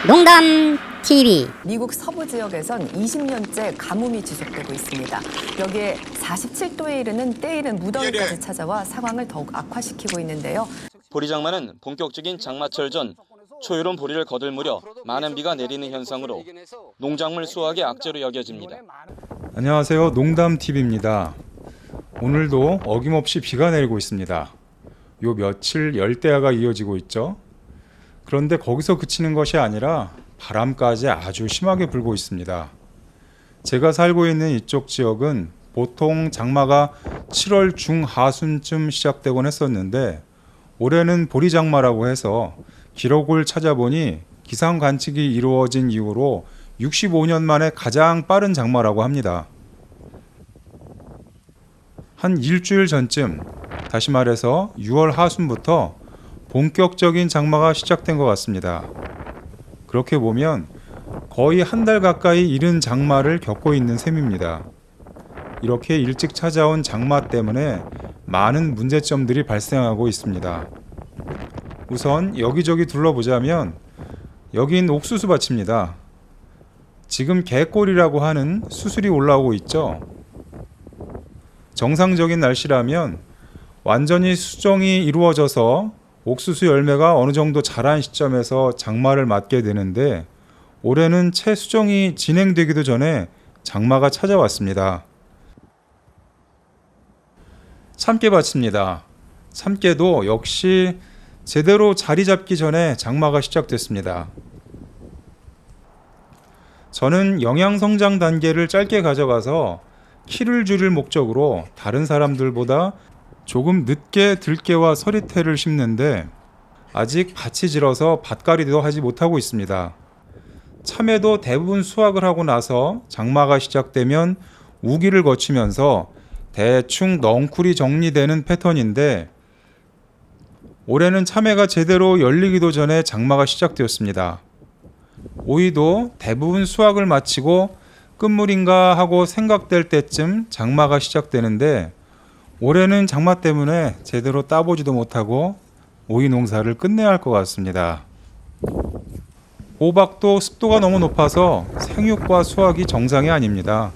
농담 TV. 미국 서부 지역에선 20년째 가뭄이 지속되고 있습니다. 여기에 47도에 이르는 때이른 무더위까지 찾아와 상황을 더욱 악화시키고 있는데요. 보리장마는 본격적인 장마철 전 초여름 보리를 거둘 무렵 많은 비가 내리는 현상으로 농작물 수확의 악재로 여겨집니다. 안녕하세요. 농담TV입니다. 오늘도 어김없이 비가 내리고 있습니다. 요 며칠 열대야가 이어지고 있죠. 그런데 거기서 그치는 것이 아니라 바람까지 아주 심하게 불고 있습니다. 제가 살고 있는 이쪽 지역은 보통 장마가 7월 중하순쯤 시작되곤 했었는데 올해는 보리장마라고 해서 기록을 찾아보니 기상 관측이 이루어진 이후로 65년 만에 가장 빠른 장마라고 합니다. 한 일주일 전쯤, 다시 말해서 6월 하순부터 본격적인 장마가 시작된 것 같습니다. 그렇게 보면 거의 한 달 가까이 이른 장마를 겪고 있는 셈입니다. 이렇게 일찍 찾아온 장마 때문에 많은 문제점들이 발생하고 있습니다. 우선 여기저기 둘러보자면 여긴 옥수수 밭입니다. 지금 개꼴이라고 하는 수술이 올라오고 있죠. 정상적인 날씨라면 완전히 수정이 이루어져서 옥수수 열매가 어느 정도 자란 시점에서 장마를 맞게 되는데 올해는 채 수정이 진행되기도 전에 장마가 찾아왔습니다. 참깨밭입니다. 참깨도 역시 제대로 자리 잡기 전에 장마가 시작됐습니다. 저는 영양 성장 단계를 짧게 가져가서 키를 줄일 목적으로 다른 사람들보다 조금 늦게 들깨와 서리태를 심는데 아직 밭이 질어서 밭갈이도 하지 못하고 있습니다. 참외도 대부분 수확을 하고 나서 장마가 시작되면 우기를 거치면서 대충 넝쿨이 정리되는 패턴인데 올해는 참외가 제대로 열리기도 전에 장마가 시작되었습니다. 오이도 대부분 수확을 마치고 끝물인가 하고 생각될 때쯤 장마가 시작되는데 올해는 장마 때문에 제대로 따보지도 못하고 오이 농사를 끝내야 할 것 같습니다. 호박도 습도가 너무 높아서 생육과 수확이 정상이 아닙니다.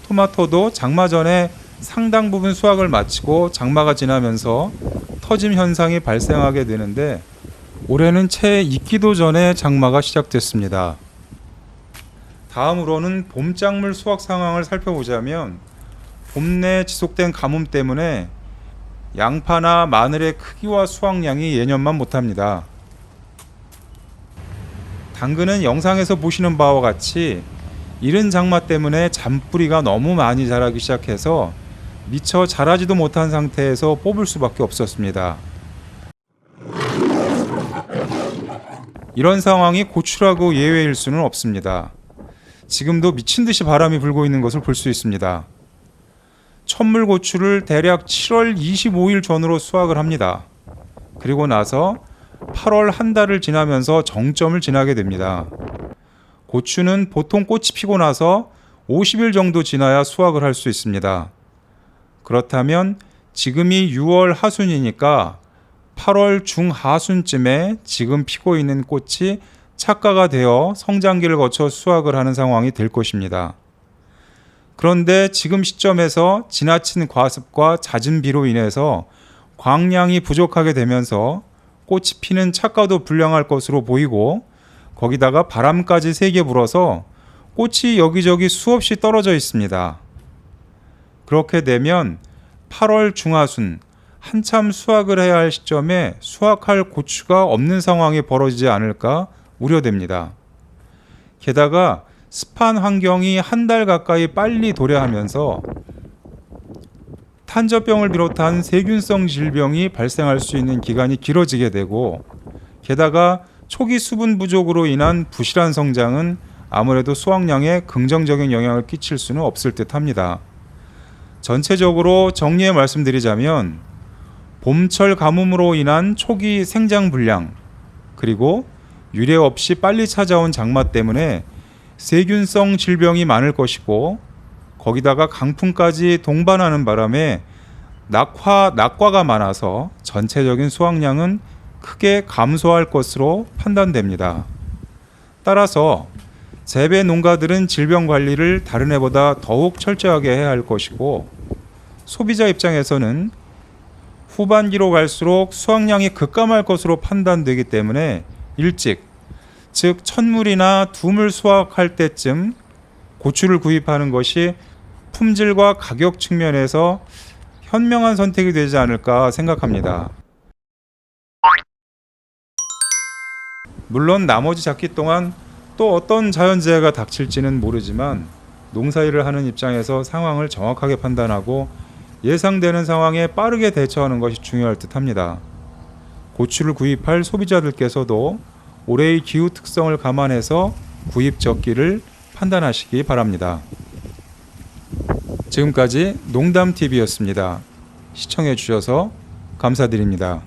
토마토도 장마 전에 상당 부분 수확을 마치고 장마가 지나면서 터짐 현상이 발생하게 되는데 올해는 채 익기도 전에 장마가 시작됐습니다. 다음으로는 봄작물 수확 상황을 살펴보자면 봄 내 지속된 가뭄 때문에 양파나 마늘의 크기와 수확량이 예년만 못합니다. 당근은 영상에서 보시는 바와 같이 이른 장마 때문에 잔뿌리가 너무 많이 자라기 시작해서 미처 자라지도 못한 상태에서 뽑을 수밖에 없었습니다. 이런 상황이 고추라고 예외일 수는 없습니다. 지금도 미친 듯이 바람이 불고 있는 것을 볼 수 있습니다. 천물고추를 대략 7월 25일 전으로 수확을 합니다. 그리고 나서 8월 한 달을 지나면서 정점을 지나게 됩니다. 고추는 보통 꽃이 피고 나서 50일 정도 지나야 수확을 할 수 있습니다. 그렇다면 지금이 6월 하순이니까 8월 중하순쯤에 지금 피고 있는 꽃이 착가가 되어 성장기를 거쳐 수확을 하는 상황이 될 것입니다. 그런데 지금 시점에서 지나친 과습과 잦은 비로 인해서 광량이 부족하게 되면서 꽃이 피는 착과도 불량할 것으로 보이고 거기다가 바람까지 세게 불어서 꽃이 여기저기 수없이 떨어져 있습니다. 그렇게 되면 8월 중하순 한참 수확을 해야 할 시점에 수확할 고추가 없는 상황이 벌어지지 않을까 우려됩니다. 게다가 습한 환경이 한 달 가까이 빨리 도래하면서 탄저병을 비롯한 세균성 질병이 발생할 수 있는 기간이 길어지게 되고 게다가 초기 수분 부족으로 인한 부실한 성장은 아무래도 수확량에 긍정적인 영향을 끼칠 수는 없을 듯 합니다. 전체적으로 정리해 말씀드리자면 봄철 가뭄으로 인한 초기 생장 불량 그리고 유례 없이 빨리 찾아온 장마 때문에 세균성 질병이 많을 것이고 거기다가 강풍까지 동반하는 바람에 낙과가 많아서 전체적인 수확량은 크게 감소할 것으로 판단됩니다. 따라서 재배 농가들은 질병 관리를 다른 해보다 더욱 철저하게 해야 할 것이고, 소비자 입장에서는 후반기로 갈수록 수확량이 급감할 것으로 판단되기 때문에 일찍, 즉 첫물이나 두물 수확할 때쯤 고추를 구입하는 것이 품질과 가격 측면에서 현명한 선택이 되지 않을까 생각합니다. 물론 나머지 작기 동안 또 어떤 자연재해가 닥칠지는 모르지만, 농사일을 하는 입장에서 상황을 정확하게 판단하고 예상되는 상황에 빠르게 대처하는 것이 중요할 듯합니다. 고추를 구입할 소비자들께서도 올해의 기후 특성을 감안해서 구입 적기를 판단하시기 바랍니다. 지금까지 농담TV였습니다. 시청해 주셔서 감사드립니다.